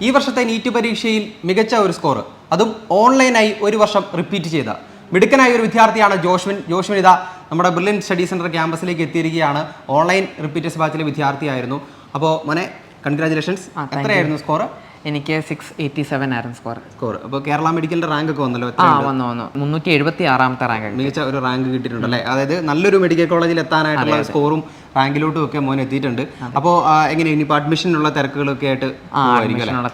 ഈ വർഷത്തെ നീറ്റ് പരീക്ഷയിൽ മികച്ച ഒരു സ്കോർ, അതും ഓൺലൈനായി ഒരു വർഷം റിപ്പീറ്റ് ചെയ്ത മിടുക്കനായ ഒരു വിദ്യാർത്ഥിയാണ് ജോഷ്വിൻ. ജോഷ്വിൻ ഇതാ നമ്മുടെ ബ്രില്യൻ സ്റ്റഡി സെൻറ്റർ ക്യാമ്പസിലേക്ക് എത്തിയിരിക്കുകയാണ്. ഓൺലൈൻ റിപ്പീറ്റേഴ്സ് ബാച്ചിലെ വിദ്യാർത്ഥിയായിരുന്നു. അപ്പോൾ മോനെ, കൺഗ്രാജുലേഷൻസ്. എത്രയായിരുന്നു സ്കോർ? എനിക്ക് 687 ആയിരുന്നു സ്കോർ. അപ്പോൾ കേരള മെഡിക്കലിന്റെ റാങ്ക് ഒക്കെ വന്നല്ലോ? വന്നു 376ാമത്തെ റാങ്ക്. മികച്ച ഒരു റാങ്ക് കിട്ടിയിട്ടുണ്ടല്ലേ? അതായത് നല്ലൊരു മെഡിക്കൽ കോളേജിൽ എത്താനായിട്ടുള്ള സ്കോറും റാങ്കിലോട്ടും ഒക്കെ മോൻ എത്തിയിട്ടുണ്ട്. അപ്പോൾ എങ്ങനെ ഇനിയിപ്പോൾ അഡ്മിഷനുള്ള തിരക്കുകളൊക്കെ ആയിട്ട്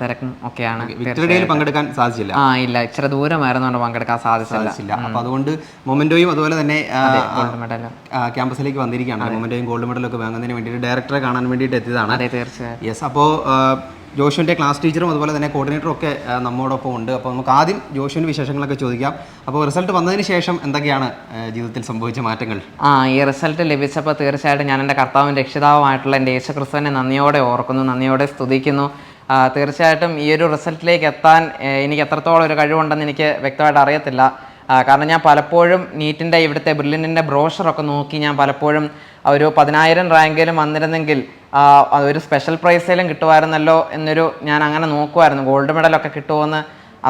തിരക്കും ഒക്കെയാണ്. വിക്ടറി ഡേയിൽ പങ്കെടുക്കാൻ സാധിച്ചില്ല? ഇല്ല, ഇച്ചിരി ദൂരമായിരുന്നുകൊണ്ട് പങ്കെടുക്കാൻ സാധിച്ചില്ല. അപ്പോൾ അതുകൊണ്ട് മൊമെന്റോയും അതുപോലെ തന്നെ ക്യാമ്പസിലേക്ക് വന്നിരിക്കുകയാണ്. മൊമെന്റോയും ഗോൾഡ് മെഡലൊക്കെ വാങ്ങുന്നതിന് വേണ്ടിയിട്ട് ഡയറക്ടറെ കാണാൻ വേണ്ടിയിട്ട് എത്തിയതാണ്. തീർച്ചയായും. യെസ്. അപ്പോൾ ജോഷുവിൻ്റെ ക്ലാസ് ടീച്ചറും അതുപോലെ തന്നെ കോർഡിനേറ്ററും ഒക്കെ നമ്മോടൊപ്പം ഉണ്ട്. അപ്പോൾ നമുക്ക് ആദ്യം ജോഷുവിൻ്റെ വിശേഷങ്ങളൊക്കെ ചോദിക്കാം. അപ്പോൾ റിസൾട്ട് വന്നതിന് ശേഷം എന്തൊക്കെയാണ് ജീവിതത്തിൽ സംഭവിച്ച മാറ്റങ്ങൾ? ഈ റിസൾട്ട് ലഭിച്ചപ്പോൾ തീർച്ചയായിട്ടും ഞാൻ എൻ്റെ കർത്താവും രക്ഷിതാവുമായിട്ടുള്ള എൻ്റെ യേശുക്രിസ്തുവിനെ നന്ദിയോടെ ഓർക്കുന്നു, നന്ദിയോടെ സ്തുതിക്കുന്നു. തീർച്ചയായിട്ടും ഈ ഒരു റിസൾട്ടിലേക്ക് എത്താൻ എനിക്ക് എത്രത്തോളം ഒരു കഴിവുണ്ടെന്ന് എനിക്ക് വ്യക്തമായിട്ട് അറിയത്തില്ല. കാരണം ഞാൻ പലപ്പോഴും നീറ്റിൻ്റെ ഇവിടുത്തെ ബ്രില്യൻറ്റിൻ്റെ ബ്രോഷറൊക്കെ നോക്കി ഞാൻ പലപ്പോഴും ഒരു 10,000 റാങ്കിലും വന്നിരുന്നെങ്കിൽ ഒരു സ്പെഷ്യൽ പ്രൈസേലും കിട്ടുമായിരുന്നല്ലോ എന്നൊരു ഞാൻ അങ്ങനെ നോക്കുമായിരുന്നു. ഗോൾഡ് മെഡലൊക്കെ കിട്ടുമോയെന്ന്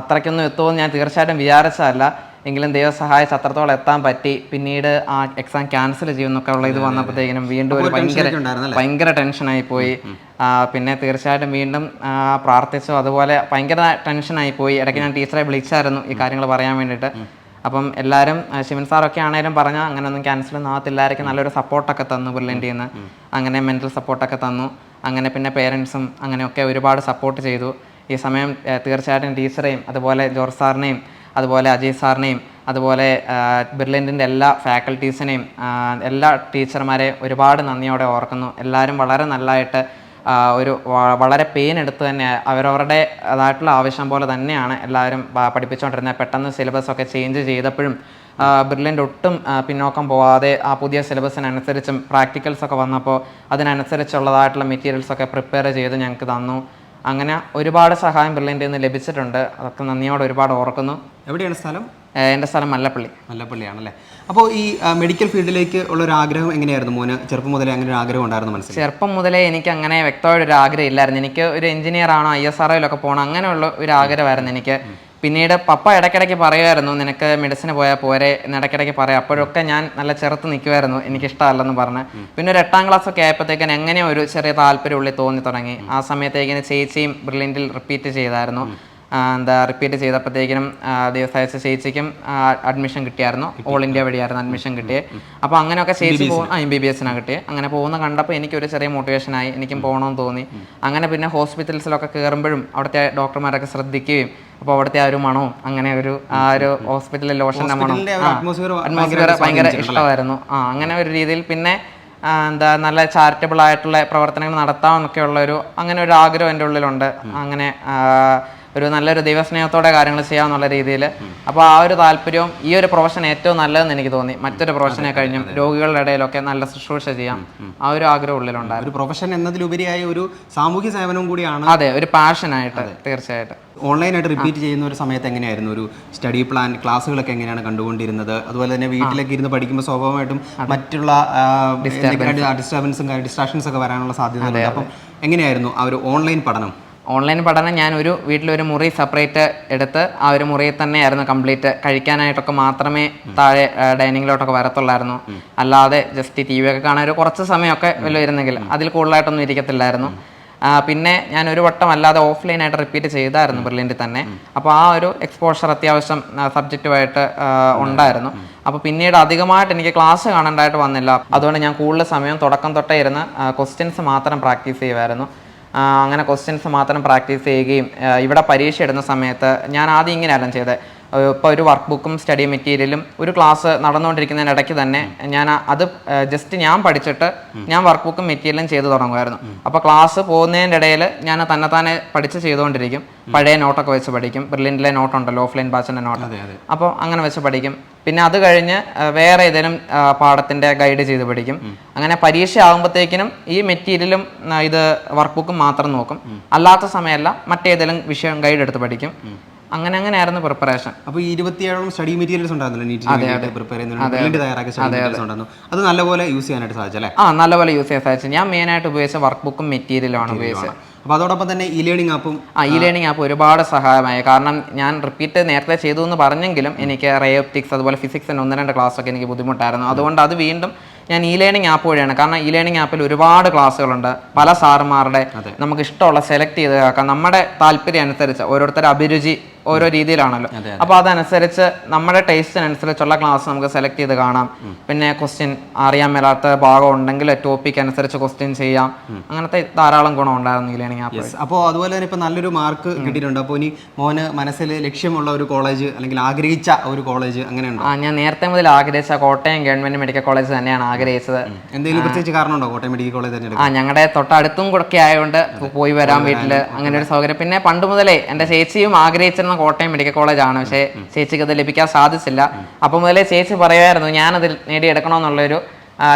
അത്രയ്ക്കൊന്നും എത്തുമെന്ന് ഞാൻ തീർച്ചയായിട്ടും വിചാരിച്ചതല്ല. എങ്കിലും ദൈവം സഹായിച്ച് അത്രത്തോളം എത്താൻ പറ്റി. പിന്നീട് ആ എക്സാം ക്യാൻസൽ ചെയ്യുന്നൊക്കെ ഉള്ള ഇത് വന്നപ്പോഴത്തേക്കിനും വീണ്ടും ഒരു ഭയങ്കര ടെൻഷനായി പോയി. പിന്നെ തീർച്ചയായിട്ടും വീണ്ടും പ്രാർത്ഥിച്ചു. അതുപോലെ ഭയങ്കര ടെൻഷനായി പോയി. ഇടയ്ക്ക് ഞാൻ ടീച്ചറെ വിളിച്ചായിരുന്നു ഈ കാര്യങ്ങൾ പറയാൻ വേണ്ടിയിട്ട്. അപ്പം എല്ലാവരും ശിവൻ സാറൊക്കെ ആണെങ്കിലും പറഞ്ഞാൽ അങ്ങനെയൊന്നും ക്യാൻസലൊന്നും ആകത്തില്ലായിരിക്കും, നല്ലൊരു സപ്പോർട്ടൊക്കെ തന്നു ബ്രില്യൻറ്റിൽ നിന്ന്. അങ്ങനെ മെൻ്റൽ സപ്പോർട്ടൊക്കെ തന്നു. അങ്ങനെ പിന്നെ പേരൻസും അങ്ങനെയൊക്കെ ഒരുപാട് സപ്പോർട്ട് ചെയ്തു. ഈ സമയം തീർച്ചയായിട്ടും ടീച്ചറെയും അതുപോലെ ജോർജ് സാറിനെയും അതുപോലെ അജയ് സാറിനെയും അതുപോലെ ബ്രില്യൻറ്റിൻ്റെ എല്ലാ ഫാക്കൽറ്റീസിനെയും എല്ലാ ടീച്ചർമാരെയും ഒരുപാട് നന്ദിയോടെ ഓർക്കുന്നു. എല്ലാവരും വളരെ നല്ലതായിട്ട് വളരെ പെയിൻ എടുത്ത് തന്നെ അവരവരുടെ അതായിട്ടുള്ള ആവശ്യം പോലെ തന്നെയാണ് എല്ലാവരും പഠിപ്പിച്ചുകൊണ്ടിരുന്നത്. പെട്ടെന്ന് സിലബസൊക്കെ ചേഞ്ച് ചെയ്തപ്പോഴും ബ്രില്യൻ്റ് ഒട്ടും പിന്നോക്കം പോവാതെ ആ പുതിയ സിലബസിനനുസരിച്ചും പ്രാക്ടിക്കൽസൊക്കെ വന്നപ്പോൾ അതിനനുസരിച്ചുള്ളതായിട്ടുള്ള മെറ്റീരിയൽസൊക്കെ പ്രിപ്പയർ ചെയ്ത് ഞങ്ങൾക്ക് തന്നു. അങ്ങനെ ഒരുപാട് സഹായം ബ്രില്യൻറ്റിൽ നിന്ന് ലഭിച്ചിട്ടുണ്ട്. അതൊക്കെ നന്ദിയോടെ ഒരുപാട് ഓർക്കുന്നു. എവിടെയാണ് സ്ഥലം? എൻ്റെ സ്ഥലം മല്ലപ്പള്ളിയാണല്ലേ. അപ്പോൾ ഈ മെഡിക്കൽ ഫീൽഡിലേക്ക് ഉള്ളൊരു ആഗ്രഹം എങ്ങനെയായിരുന്നു മോന്? ചെറുപ്പം മുതലേ അങ്ങനെ ഒരു ആഗ്രഹം ഉണ്ടായിരുന്നു മനസ്സിൽ? ചെറുപ്പം മുതലേ എനിക്ക് അങ്ങനെ വ്യക്തമായിട്ടൊരു ആഗ്രഹം ഇല്ലായിരുന്നു. എനിക്ക് ഒരു എഞ്ചിനീയർ ആണോ ISROയിലൊക്കെ പോകണം അങ്ങനെയുള്ള ഒരു ആഗ്രഹമായിരുന്നു എനിക്ക്. പിന്നീട് പപ്പ ഇടയ്ക്കിടയ്ക്ക് പറയുമായിരുന്നു, നിനക്ക് മെഡിസിന് പോയാൽ പോരെ എന്ന് ഇടയ്ക്കിടയ്ക്ക് പറയാം. അപ്പോഴൊക്കെ ഞാൻ നല്ല ചെറുത്ത് നിൽക്കുമായിരുന്നു, എനിക്കിഷ്ടമല്ലെന്ന് പറഞ്ഞ്. പിന്നെ ഒരു 8ാം ക്ലാസ്സൊക്കെ ആയപ്പോഴത്തേക്കും എങ്ങനെയോ ഒരു ചെറിയ താല്പര്യം ഉള്ളിൽ തോന്നി തുടങ്ങി. ആ സമയത്തേക്കിന് ചേച്ചിയും ബ്രില്യൻറ്റിൽ റിപ്പീറ്റ് ചെയ്തായിരുന്നു. റിപ്പീറ്റ് ചെയ്തപ്പോഴത്തേക്കിനും ദിവസം ചേച്ചിക്കും അഡ്മിഷൻ കിട്ടിയായിരുന്നു. ഓൾ ഇന്ത്യ വഴിയായിരുന്നു അഡ്മിഷൻ കിട്ടിയത്. അപ്പോൾ അങ്ങനെയൊക്കെ ചേച്ചി MBBS കിട്ടിയത്. അങ്ങനെ പോകുന്ന കണ്ടപ്പോൾ എനിക്കൊരു ചെറിയ മോട്ടിവേഷനായി, എനിക്കും പോകണമെന്ന് തോന്നി. അങ്ങനെ പിന്നെ ഹോസ്പിറ്റൽസിലൊക്കെ കയറുമ്പോഴും അവിടുത്തെ ഡോക്ടർമാരൊക്കെ ശ്രദ്ധിക്കുകയും അപ്പോൾ അവിടുത്തെ ആ ഒരു മണവും അങ്ങനെ ഒരു ഹോസ്പിറ്റലിലെ ലോഷൻ്റെ മണം അറ്റ്മോസ്ഫിയർ ഭയങ്കര ഇഷ്ടമായിരുന്നു. അങ്ങനെ ഒരു രീതിയിൽ പിന്നെ നല്ല ചാരിറ്റബിൾ ആയിട്ടുള്ള പ്രവർത്തനങ്ങൾ നടത്താമെന്നൊക്കെയുള്ള അങ്ങനെ ഒരു ആഗ്രഹം എൻ്റെ ഉള്ളിലുണ്ട്. അങ്ങനെ ഒരു നല്ലൊരു ദൈവസ്നേഹത്തോടെ കാര്യങ്ങൾ ചെയ്യാമെന്നുള്ള രീതിയിൽ. അപ്പോൾ ആ ഒരു താല്പര്യവും ഈ ഒരു പ്രൊഫഷൻ ഏറ്റവും നല്ലതെന്ന് എനിക്ക് തോന്നി. മറ്റൊരു പ്രൊഫഷനെ കഴിഞ്ഞും രോഗികളുടെ ഇടയിലൊക്കെ നല്ല ശുശ്രൂഷ ചെയ്യാം, ആ ഒരു ആഗ്രഹം ഉള്ളിലുണ്ടായിരുന്നു. ഒരു പ്രൊഫഷൻ എന്നതിലുപരിയായ ഒരു സാമൂഹ്യ സേവനവും കൂടിയാണ്. അതെ, ഒരു പാഷനായിട്ട്. തീർച്ചയായിട്ടും. ഓൺലൈനായിട്ട് റിപ്പീറ്റ് ചെയ്യുന്ന ഒരു സമയത്ത് എങ്ങനെയായിരുന്നു ഒരു സ്റ്റഡി പ്ലാൻ, ക്ലാസ്സുകളൊക്കെ എങ്ങനെയാണ് കണ്ടുകൊണ്ടിരുന്നത്? അതുപോലെ തന്നെ വീട്ടിലൊക്കെ ഇരുന്ന് പഠിക്കുമ്പോൾ സ്വാഭാവികമായിട്ടും മറ്റുള്ള ഡിസ്ട്രാക്ഷൻസ് ഒക്കെ വരാനുള്ള സാധ്യതയുണ്ട്. അപ്പം എങ്ങനെയായിരുന്നു ആ ഒരു ഓൺലൈൻ പഠനം? ഓൺലൈൻ പഠനം ഞാൻ വീട്ടിലൊരു മുറി സെപ്പറേറ്റ് എടുത്ത് ആ ഒരു മുറിയിൽ തന്നെയായിരുന്നു കംപ്ലീറ്റ്. കഴിക്കാനായിട്ടൊക്കെ മാത്രമേ താഴെ ഡൈനിങ്ങിലോട്ടൊക്കെ വരത്തുള്ളായിരുന്നു. അല്ലാതെ ജസ്റ്റ് TV ഒക്കെ കാണാൻ ഒരു കുറച്ച് സമയമൊക്കെ വല്ലതും ഇരുന്നെങ്കിൽ അതിൽ കൂടുതലായിട്ടൊന്നും ഇരിക്കത്തില്ലായിരുന്നു. പിന്നെ ഞാൻ ഒരു വട്ടം അല്ലാതെ ഓഫ്ലൈനായിട്ട് റിപ്പീറ്റ് ചെയ്തായിരുന്നു ബ്രില്യൻറ്റിൽ തന്നെ. അപ്പോൾ ആ ഒരു എക്സ്പോഷർ അത്യാവശ്യം സബ്ജക്റ്റുമായിട്ട് ഉണ്ടായിരുന്നു. അപ്പോൾ പിന്നീട് അധികമായിട്ട് എനിക്ക് ക്ലാസ് കാണേണ്ടതായിട്ട് വന്നില്ല. അതുകൊണ്ട് ഞാൻ കൂടുതൽ സമയം തുടക്കം തൊട്ടേ ഇരുന്ന് ക്വസ്റ്റ്യൻസ് മാത്രം പ്രാക്ടീസ് ചെയ്യുമായിരുന്നു. അങ്ങനെ ക്വസ്റ്റ്യൻസ് മാത്രം പ്രാക്ടീസ് ചെയ്യുകയും ഇവിടെ പരീക്ഷ ഇടുന്ന സമയത്ത് ഞാൻ ആദ്യം ഇങ്ങനെയല്ല ചെയ്തത്. ഇപ്പോൾ ഒരു വർക്ക് ബുക്കും സ്റ്റഡി മെറ്റീരിയലും ഒരു ക്ലാസ് നടന്നുകൊണ്ടിരിക്കുന്നതിന് ഇടയ്ക്ക് തന്നെ ഞാൻ അത് ജസ്റ്റ് ഞാൻ പഠിച്ചിട്ട് ഞാൻ വർക്ക് ബുക്കും മെറ്റീരിയലും ചെയ്ത് തുടങ്ങുമായിരുന്നു. അപ്പോൾ ക്ലാസ് പോകുന്നതിൻ്റെ ഇടയിൽ ഞാൻ തന്നെ പഠിച്ച് ചെയ്തുകൊണ്ടിരിക്കും. പഴയ നോട്ടൊക്കെ വെച്ച് പഠിക്കും. ബ്രില്യൻറ്റിലെ നോട്ടുണ്ടല്ലോ, ഓഫ്ലൈൻ ബാച്ചിൻ്റെ നോട്ട്. അപ്പോൾ അങ്ങനെ വെച്ച് പഠിക്കും. പിന്നെ അത് കഴിഞ്ഞ് വേറെ ഏതെങ്കിലും പാഠത്തിൻ്റെ ഗൈഡ് ചെയ്ത് പഠിക്കും. അങ്ങനെ പരീക്ഷ ആകുമ്പോഴത്തേക്കിനും ഈ മെറ്റീരിയലും ഇത് വർക്ക് ബുക്കും മാത്രം നോക്കും. അല്ലാത്ത സമയമല്ല മറ്റേതെങ്കിലും വിഷയം ഗൈഡ് എടുത്ത് പഠിക്കും. അങ്ങനെയായിരുന്നു പ്രിപ്പറേഷൻ. അപ്പോൾ 27 സ്റ്റഡി മെറ്റീരിയൽസ് ഉണ്ടായിരുന്നല്ലോ പ്രിപ്പയർ ചെയ്യുന്നത്. അത് നല്ലപോലെ യൂസ് ചെയ്യാനായിട്ട് സാധിച്ചല്ലേ? നല്ലപോലെ യൂസ് ചെയ്യാൻ സാധിച്ചു. ഞാൻ മെയിനായിട്ട് ഉപയോഗിച്ച വർക്ക് ബുക്കും മെറ്റീരിയലുമാണ് ഉപയോഗിച്ചത്. അപ്പോൾ അതോടൊപ്പം തന്നെ ഇ ലേണിംഗ് ആപ്പും ഇ ലേണിംഗ് ആപ്പ് ഒരുപാട് സഹായമായി. കാരണം ഞാൻ റിപ്പീറ്റ് നേരത്തെ ചെയ്തു എന്ന് പറഞ്ഞെങ്കിലും എനിക്ക് റേ ഒപ്റ്റിക്സ് അതുപോലെ ഫിസിക്സിന് 1-2 ക്ലാസ്സൊക്കെ എനിക്ക് ബുദ്ധിമുട്ടായിരുന്നു. അതുകൊണ്ട് അത് വീണ്ടും ഞാൻ ഇ ലേണിംഗ് ആപ്പ് വഴിയാണ്. കാരണം ഇ ലേണിംഗ് ആപ്പിൽ ഒരുപാട് ക്ലാസ്സുകളുണ്ട്, പല സാറുമാരുടെ നമുക്ക് ഇഷ്ടമുള്ള സെലക്ട് ചെയ്ത് കേൾക്കാം. നമ്മുടെ താല്പര്യം അനുസരിച്ച് ഓരോരുത്തരുടെ അഭിരുചി ഓരോ രീതിയിലാണല്ലോ. അപ്പോൾ അതനുസരിച്ച് നമ്മുടെ ടേസ്റ്റിനനുസരിച്ചുള്ള ക്ലാസ് നമുക്ക് സെലക്ട് ചെയ്ത് കാണാം. പിന്നെ ക്വസ്റ്റ്യൻ അറിയാൻ മേലാത്ത ഭാഗം ഉണ്ടെങ്കിൽ ടോപ്പിക് അനുസരിച്ച് ക്വസ്റ്റ്യൻ ചെയ്യാം. അങ്ങനത്തെ ധാരാളം ഗുണം ഉണ്ടായിരുന്നു ഇ ലേണിംഗ് ആപ്പ്. അപ്പോൾ അതുപോലെ തന്നെ ഇപ്പം നല്ലൊരു മാർക്ക് കിട്ടിയിട്ടുണ്ട്. അപ്പോൾ ഇനി മോന് മനസ്സിൽ ലക്ഷ്യമുള്ള ഒരു കോളേജ് അല്ലെങ്കിൽ ആഗ്രഹിച്ച ഒരു കോളേജ് അങ്ങനെയുണ്ടോ? ഞാൻ നേരത്തെ മുതൽ ആഗ്രഹിച്ച കോട്ടയം ഗവൺമെന്റ് മെഡിക്കൽ കോളേജ് തന്നെയാണ് ആഗ്രഹിച്ചത്. എന്തെങ്കിലും പ്രത്യേകിച്ച് കാരണമുണ്ടോ കോട്ടയം മെഡിക്കൽ കോളേജ് തന്നെ? ഞങ്ങളുടെ തൊട്ടടുത്തും കൂടെ ആയതുകൊണ്ട് പോയി വരാൻ വീട്ടില് അങ്ങനെ ഒരു സൗകര്യം. പിന്നെ പണ്ട് മുതലേ എൻ്റെ ചേച്ചിയും ആഗ്രഹിച്ചിരുന്ന കോട്ടയം മെഡിക്കൽ കോളേജാണ്. പക്ഷേ ചേച്ചിക്ക് അത് ലഭിക്കാൻ സാധിച്ചില്ല. അപ്പം മുതലേ ചേച്ചി പറയുമായിരുന്നു ഞാനതിൽ നേടിയെടുക്കണമെന്നുള്ളൊരു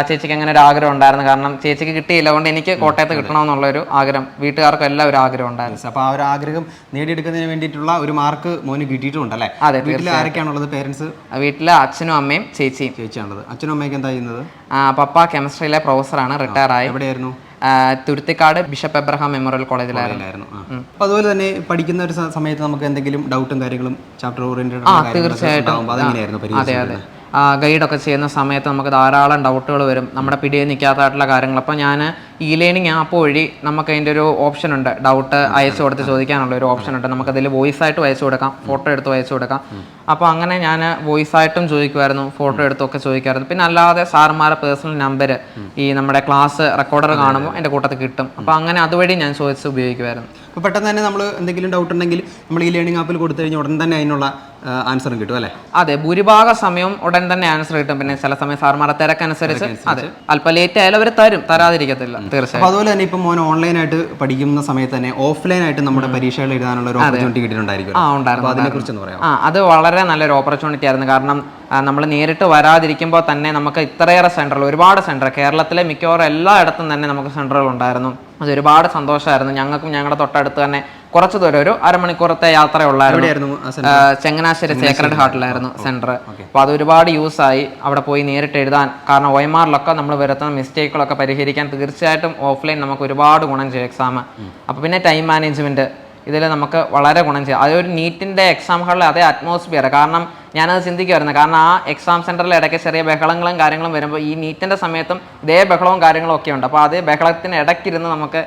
ചേച്ചിക്ക് അങ്ങനെ ഒരു ആഗ്രഹം ഉണ്ടായിരുന്നു. കാരണം ചേച്ചിക്ക് കിട്ടിയില്ല, അതുകൊണ്ട് എനിക്ക് കോട്ടയത്ത് കിട്ടണമെന്നുള്ളൊരു ആഗ്രഹം വീട്ടുകാർക്കും എല്ലാം ഒരു ആഗ്രഹം ഉണ്ടായിരുന്നു. അപ്പോൾ ആ ഒരു ആഗ്രഹം നേടിയെടുക്കുന്നതിന് വേണ്ടിയിട്ടുള്ള ഒരു മാർക്ക് മോന് കിട്ടിയിട്ടുണ്ടല്ലേ? അതെ. വീട്ടിൽ ആരൊക്കെയാണുള്ളത്? പേരൻസ്? വീട്ടില് അച്ഛനും അമ്മയും ചേച്ചിയാണുള്ളത്. അച്ഛനും അമ്മയൊക്കെ എന്താ ചെയ്യുന്നത്? പപ്പ കെമിസ്ട്രിയിലെ പ്രൊഫസറാണ്, റിട്ടയർ ആയി. എവിടെയായിരുന്നു? തുരുത്തിക്കാട് ബിഷപ്പ് എബ്രഹാം മെമ്മോറിയൽ കോളേജിലായിരുന്നു. അപ്പോൾ അതുപോലെ തന്നെ പഠിക്കുന്ന ഒരു സമയത്ത് നമുക്ക് എന്തെങ്കിലും ഡൗട്ടും കാര്യങ്ങളും ചാപ്റ്റർ ഓറിയന്റഡ് തീർച്ചയായിട്ടും അതെ അതെ ഗൈഡൊക്കെ ചെയ്യുന്ന സമയത്ത് നമുക്ക് ധാരാളം ഡൗട്ടുകൾ വരും, നമ്മുടെ പിടിയിൽ നിൽക്കാത്തതായിട്ടുള്ള കാര്യങ്ങൾ. അപ്പോൾ ഞാൻ ഇ ലേണിംഗ് ആപ്പ് വഴി നമുക്ക് അതിൻ്റെ ഒരു ഓപ്ഷൻ ഉണ്ട്, ഡൗട്ട് അയച്ചു കൊടുത്ത് ചോദിക്കാനുള്ള ഒരു ഓപ്ഷൻ ഉണ്ട്. നമുക്കതിൽ വോയിസ് ആയിട്ട് അയച്ചു കൊടുക്കാം, ഫോട്ടോ എടുത്ത് അയച്ചു കൊടുക്കാം. അപ്പോൾ അങ്ങനെ ഞാൻ വോയിസ് ആയിട്ടും ചോദിക്കുമായിരുന്നു, ഫോട്ടോ എടുത്തൊക്കെ ചോദിക്കുമായിരുന്നു. പിന്നെ അല്ലാതെ സാറുമാരുടെ പേഴ്സണൽ നമ്പർ ഈ നമ്മുടെ ക്ലാസ് റെക്കോർഡർ കാണുമ്പോൾ എൻ്റെ കൂട്ടത്തിൽ കിട്ടും. അപ്പോൾ അങ്ങനെ അതുവഴി ഞാൻ ചോദിച്ച് ഉപയോഗിക്കുമായിരുന്നു. അപ്പോൾ പെട്ടെന്ന് തന്നെ നമ്മൾ എന്തെങ്കിലും ഡൗട്ട് ഉണ്ടെങ്കിൽ നമ്മൾ ഈ ലേണിംഗ് ആപ്പിൽ കൊടുത്തു കഴിഞ്ഞാൽ ഉടൻ തന്നെ അതിനുള്ള ആൻസറും കിട്ടും അല്ലേ? അതെ, ഭൂരിഭാഗ സമയവും ഉടൻ തന്നെ ആൻസർ കിട്ടും. പിന്നെ ചില സമയം സാർമാരുടെ തിരക്കനുസരിച്ച് അതെ അല്പം ലേറ്റ് ആയാലും അവർ തരാതിരിക്കത്തില്ല. തീർച്ചയായും. അതുപോലെ തന്നെ ഇപ്പം മോൻ ഓൺലൈനായിട്ട് പഠിക്കുന്ന സമയത്ത് തന്നെ ഓഫ്ലൈനായിട്ട് നമ്മുടെ പരീക്ഷകൾ എഴുതാനുള്ള ഒരു ഓപ്പർച്യൂണിറ്റി കിട്ടിയിട്ടുണ്ടായിരിക്കും. അതിനെക്കുറിച്ച് പറയാം. അത് വളരെ നല്ലൊരു ഓപ്പർച്യൂണിറ്റി ആയിരുന്നു. കാരണം നമ്മൾ നേരിട്ട് വരാതിരിക്കുമ്പോൾ തന്നെ നമുക്ക് ഇത്രയേറെ സെൻറ്ററുകൾ, ഒരുപാട് സെൻറ്റർ കേരളത്തിലെ മിക്കവാറും എല്ലായിടത്തും തന്നെ നമുക്ക് സെൻറ്ററുകൾ ഉണ്ടായിരുന്നു. അത് ഒരുപാട് സന്തോഷമായിരുന്നു. ഞങ്ങൾക്കും ഞങ്ങളുടെ തൊട്ടടുത്ത് തന്നെ കുറച്ച് ദൂരം ഒരു അരമണിക്കൂറത്തെ യാത്രയുള്ളായിരുന്നു. ചങ്ങനാശ്ശേരി സേക്രഡ് ഹാർട്ടിലായിരുന്നു സെന്റർ. അപ്പോൾ അത് ഒരുപാട് യൂസായി അവിടെ പോയി നേരിട്ട് എഴുതാൻ. കാരണം OMRലൊക്കെ നമ്മൾ വരുത്തുന്ന മിസ്റ്റേക്കുകളൊക്കെ പരിഹരിക്കാൻ തീർച്ചയായിട്ടും ഓഫ്ലൈൻ നമുക്ക് ഒരുപാട് ഗുണം ചെയ്യും എക്സാം. അപ്പോൾ പിന്നെ ടൈം മാനേജ്മെന്റ് ഇതിൽ നമുക്ക് വളരെ ഗുണം ചെയ്യും. അതൊരു നീറ്റിൻ്റെ എക്സാം ഹാളിൽ അതേ അറ്റ്മോസ്ഫിയർ. കാരണം ഞാനത് ചിന്തിക്കുമായിരുന്നു. കാരണം ആ എക്സാം സെൻറ്ററിൽ ഇടയ്ക്ക് ചെറിയ ബഹളങ്ങളും കാര്യങ്ങളും വരുമ്പോൾ ഈ നീറ്റിൻ്റെ സമയത്തും ഇതേ ബഹളവും കാര്യങ്ങളും ഒക്കെ ഉണ്ട്. അപ്പോൾ അതേ ബഹളത്തിന് ഇടയ്ക്കിരുന്ന് നമുക്ക്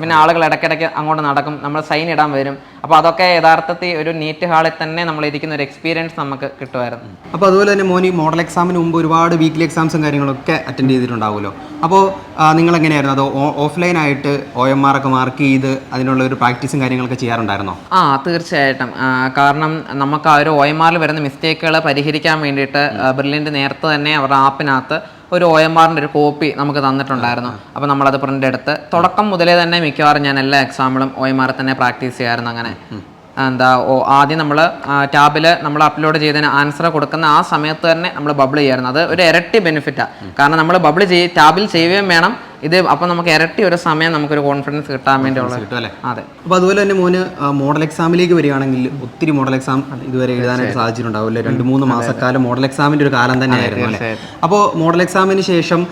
പിന്നെ ആളുകൾ ഇടയ്ക്കിടയ്ക്ക് അങ്ങോട്ട് നടക്കും, നമ്മൾ സൈൻ ഇടാൻ വരും. അപ്പോൾ അതൊക്കെ യഥാർത്ഥത്തിൽ ഒരു നീറ്റ് ഹാളിൽ തന്നെ നമ്മൾ ഇരിക്കുന്ന ഒരു എക്സ്പീരിയൻസ് നമുക്ക് കിട്ടുമായിരുന്നു. അപ്പോൾ അതുപോലെ തന്നെ മോനി മോഡൽ എക്സാമിന് മുമ്പ് ഒരുപാട് വീക്ക്ലി എക്സാംസും കാര്യങ്ങളൊക്കെ അറ്റൻഡ് ചെയ്തിട്ടുണ്ടാവുമല്ലോ. അപ്പോൾ നിങ്ങൾ എങ്ങനെയായിരുന്നു? അതോ ഓഫ്ലൈനായിട്ട് OMR ഒക്കെ മാർക്ക് ചെയ്ത് അതിനുള്ള ഒരു പ്രാക്ടീസും കാര്യങ്ങളൊക്കെ ചെയ്യാറുണ്ടായിരുന്നോ? തീർച്ചയായിട്ടും. കാരണം നമുക്ക് ആ ഒരു OMRൽ വരുന്ന മിസ്റ്റേക്കുകൾ പരിഹരിക്കാൻ വേണ്ടിയിട്ട് ബ്രില്യൻറ്റ് നേരത്തെ തന്നെ അവരുടെ ആപ്പിനകത്ത് ഒരു OMRൻ്റെ ഒരു കോപ്പി നമുക്ക് തന്നിട്ടുണ്ടായിരുന്നു. അപ്പോൾ നമ്മളത് പ്രിൻ്റ് എടുത്ത് തുടക്കം മുതലേ തന്നെ മിക്കവാറും ഞാൻ എല്ലാ എക്സാമിലും OMR തന്നെ പ്രാക്ടീസ് ചെയ്യാമായിരുന്നു. അങ്ങനെ ആദ്യം നമ്മൾ ടാബിൽ നമ്മൾ അപ്ലോഡ് ചെയ്തതിന് ആൻസർ കൊടുക്കുന്ന ആ സമയത്ത് തന്നെ നമ്മൾ ബബിൾ ചെയ്യായിരുന്നു. അത് ഒരു ഇരട്ടി ബെനിഫിറ്റാണ്. കാരണം നമ്മൾ ബബിൾ ടാബിൽ ചെയ്യുകയും വേണം ഇത്. അപ്പോൾ നമുക്ക് ഇരട്ടി ഒരു സമയം നമുക്കൊരു കോൺഫിഡൻസ് കിട്ടാൻ വേണ്ടിയുള്ള കിട്ടും അല്ലേ? അതെ. അപ്പോൾ അതുപോലെ തന്നെ മോന് മോഡൽ എക്സാമിലേക്ക് വരികയാണെങ്കിൽ ഒത്തിരി മോഡൽ എക്സാം ഇതുവരെ എഴുതാനായിട്ട് സാധിച്ചിട്ടുണ്ടാവില്ല. 2-3 മാസക്കാലം മോഡൽ എക്സാമിൻ്റെ ഒരു കാലം തന്നെയായിരുന്നു അല്ലേ? അപ്പോൾ മോഡൽ എക്സാമിന് ശേഷം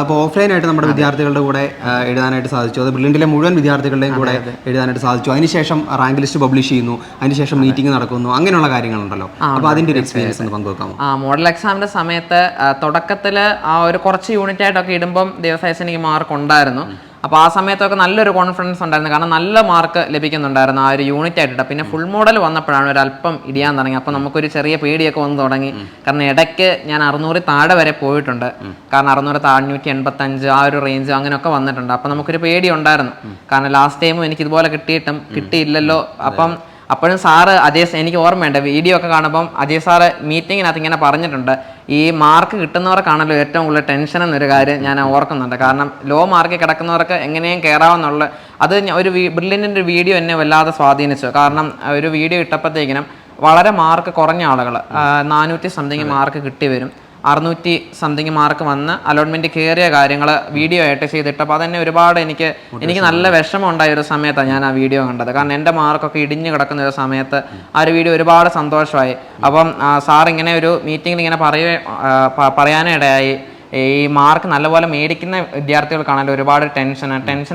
ഇപ്പോൾ ഓഫ്ലൈനായിട്ട് നമ്മുടെ വിദ്യാർത്ഥികളുടെ കൂടെ എഴുതാനായിട്ട് സാധിച്ചു, അത് ബ്രില്യൻറ്റിലെ മുഴുവൻ വിദ്യാർത്ഥികളുടെയും കൂടെ എഴുതാനായിട്ട് സാധിച്ചു. അതിനുശേഷം റാങ്ക് ലിസ്റ്റ് പബ്ലിഷ് ചെയ്യുന്നു, അതിനുശേഷം മീറ്റിംഗ് നടക്കുന്നു, അങ്ങനെയുള്ള കാര്യങ്ങളുണ്ടല്ലോ. അപ്പോൾ അതിൻ്റെ ഒരു എക്സ്പീരിയൻസ് ഒന്ന് പങ്കുവെക്കാമോ? മോഡൽ എക്സാമിൻ്റെ സമയത്ത് തുടക്കത്തിൽ ആ ഒരു കുറച്ച് യൂണിറ്റ് ആയിട്ടൊക്കെ ഇടുമ്പം ദിവസം എനിക്ക് മാർക്ക് ഉണ്ടായിരുന്നു. അപ്പോൾ ആ സമയത്തൊക്കെ നല്ലൊരു കോൺഫിഡൻസ് ഉണ്ടായിരുന്നു. കാരണം നല്ല മാർക്ക് ലഭിക്കുന്നുണ്ടായിരുന്നു ആ ഒരു യൂണിറ്റ് ആയിട്ടിട്ട്. പിന്നെ ഫുൾ മോഡൽ വന്നപ്പോഴാണ് ഒരു അല്പം ഇടിയാൻ തുടങ്ങി. അപ്പോൾ നമുക്കൊരു ചെറിയ പേടിയൊക്കെ വന്ന് തുടങ്ങി. കാരണം ഇടയ്ക്ക് ഞാൻ 600 താഴെ വരെ പോയിട്ടുണ്ട്. കാരണം 600 585 ആ ഒരു റേഞ്ച് അങ്ങനെയൊക്കെ വന്നിട്ടുണ്ട്. അപ്പോൾ നമുക്കൊരു പേടി ഉണ്ടായിരുന്നു. കാരണം ലാസ്റ്റ് ടൈമും എനിക്ക് ഇതുപോലെ കിട്ടിയില്ലല്ലോ. അപ്പോഴും സാറ് എനിക്ക് ഓർമ്മയുണ്ട്, വീഡിയോ ഒക്കെ കാണുമ്പം അജയ് സാറ് മീറ്റിങ്ങിനകത്ത് ഇങ്ങനെ പറഞ്ഞിട്ടുണ്ട്, ഈ മാർക്ക് കിട്ടുന്നവർക്കാണല്ലോ ഏറ്റവും കൂടുതൽ ടെൻഷൻ എന്നൊരു കാര്യം ഞാൻ ഓർക്കുന്നുണ്ട്. കാരണം ലോ മാർക്ക് കിടക്കുന്നവർക്ക് എങ്ങനെയും കയറാവുന്നുള്ള അത് ഒരു ബ്രില്യൻറ്റിൻ്റെ ഒരു വീഡിയോ എന്നെ വല്ലാതെ സ്വാധീനിച്ചു. കാരണം ഒരു വീഡിയോ ഇട്ടപ്പോഴത്തേക്കിനും വളരെ മാർക്ക് കുറഞ്ഞ ആളുകൾ 400 സംതിങ് മാർക്ക് കിട്ടി വരും, 600 സംതിങ് മാർക്ക് വന്ന് അലോട്ട്മെന്റ് കയറിയ കാര്യങ്ങൾ വീഡിയോ ആയിട്ട് ചെയ്തിട്ടപ്പോൾ അതെന്നെ ഒരുപാട് എനിക്ക് നല്ല വിഷമം ഉണ്ടായ ഒരു സമയത്താണ് ഞാൻ ആ വീഡിയോ കണ്ടത്. കാരണം എൻ്റെ മാർക്കൊക്കെ ഇടിഞ്ഞു കിടക്കുന്ന ഒരു സമയത്ത് ആ ഒരു വീഡിയോ ഒരുപാട് സന്തോഷമായി. അപ്പം സാർ ഇങ്ങനെ ഒരു മീറ്റിങ്ങിൽ ഇങ്ങനെ പറയാനിടയായി, ഈ മാർക്ക് നല്ലപോലെ മേടിക്കുന്ന വിദ്യാർത്ഥികൾക്കാണെങ്കിൽ ഒരുപാട് ടെൻഷൻ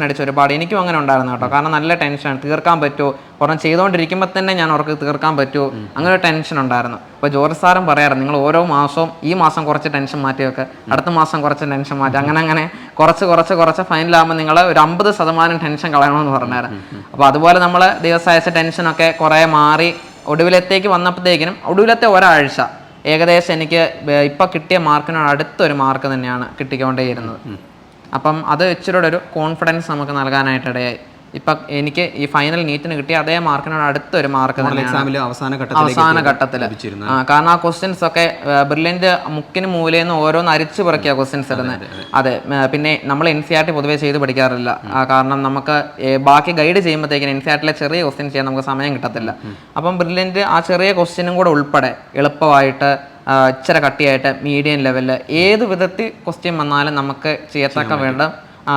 അടിച്ച് ഒരുപാട് എനിക്കും അങ്ങനെ ഉണ്ടായിരുന്നു കേട്ടോ. കാരണം നല്ല ടെൻഷനാണ്, തീർക്കാൻ പറ്റുമോ, ഒരെണ്ണം ചെയ്തുകൊണ്ടിരിക്കുമ്പോൾ തന്നെ ഞാൻ അവർക്ക് തീർക്കാൻ പറ്റുമോ, അങ്ങനെ ഒരു ടെൻഷൻ ഉണ്ടായിരുന്നു. അപ്പോൾ ജോർജ് സാറും പറയാറുണ്ട്, നിങ്ങൾ ഓരോ മാസവും ഈ മാസം കുറച്ച് ടെൻഷൻ മാറ്റി വെക്കുക, അടുത്ത മാസം കുറച്ച് ടെൻഷൻ മാറ്റി, അങ്ങനെ കുറച്ച് ഫൈനലാകുമ്പോൾ നിങ്ങൾ ഒരു 50% ടെൻഷൻ കളയണമെന്ന് പറഞ്ഞായിരുന്നു. അപ്പോൾ അതുപോലെ നമ്മൾ ദിവസം അയച്ച ടെൻഷനൊക്കെ കുറേ മാറി ഒടുവിലത്തേക്ക് വന്നപ്പോഴത്തേക്കിനും ഒടുവിലത്തെ ഒരാഴ്ച ഏകദേശം എനിക്ക് ഇപ്പം കിട്ടിയ മാർക്കിനോട് അടുത്തൊരു മാർക്ക് തന്നെയാണ് കിട്ടിക്കൊണ്ടേയിരുന്നത്. അപ്പം അത് ഇച്ചിരി ഒരു കോൺഫിഡൻസ് നമുക്ക് നൽകാനായിട്ടിടയായി. ഇപ്പം എനിക്ക് ഈ ഫൈനൽ നീറ്റിന് കിട്ടിയ അതേ മാർക്കിനോട് അടുത്തൊരു മാർക്ക് അവസാന ഘട്ടത്തിൽ. കാരണം ആ ക്വസ്റ്റ്യൻസ് ഒക്കെ ബ്രില്യൻ്റ് മുക്കിന് മൂലയെന്ന് ഓരോന്ന് അരിച്ചു പറക്കിയ ക്വസ്റ്റ്യൻസ് ഇടുന്നത്. അതെ, പിന്നെ നമ്മൾ NCERT പൊതുവേ ചെയ്ത് പഠിക്കാറില്ല. കാരണം നമുക്ക് ബാക്കി ഗൈഡ് ചെയ്യുമ്പോഴത്തേക്കിന് NCERTലെ ചെറിയ ക്വസ്റ്റ്യൻ ചെയ്യാൻ നമുക്ക് സമയം കിട്ടത്തില്ല. അപ്പം ബ്രില്യൻ്റ് ആ ചെറിയ ക്വസ്റ്റ്യനും കൂടെ ഉൾപ്പെടെ എളുപ്പമായിട്ട് ഇച്ചിരി കട്ടിയായിട്ട് മീഡിയം ലെവലിൽ ഏത് വിധത്തിൽ ക്വസ്റ്റ്യൻ വന്നാലും നമുക്ക് ചെയ്യത്തക്ക വേണ്ട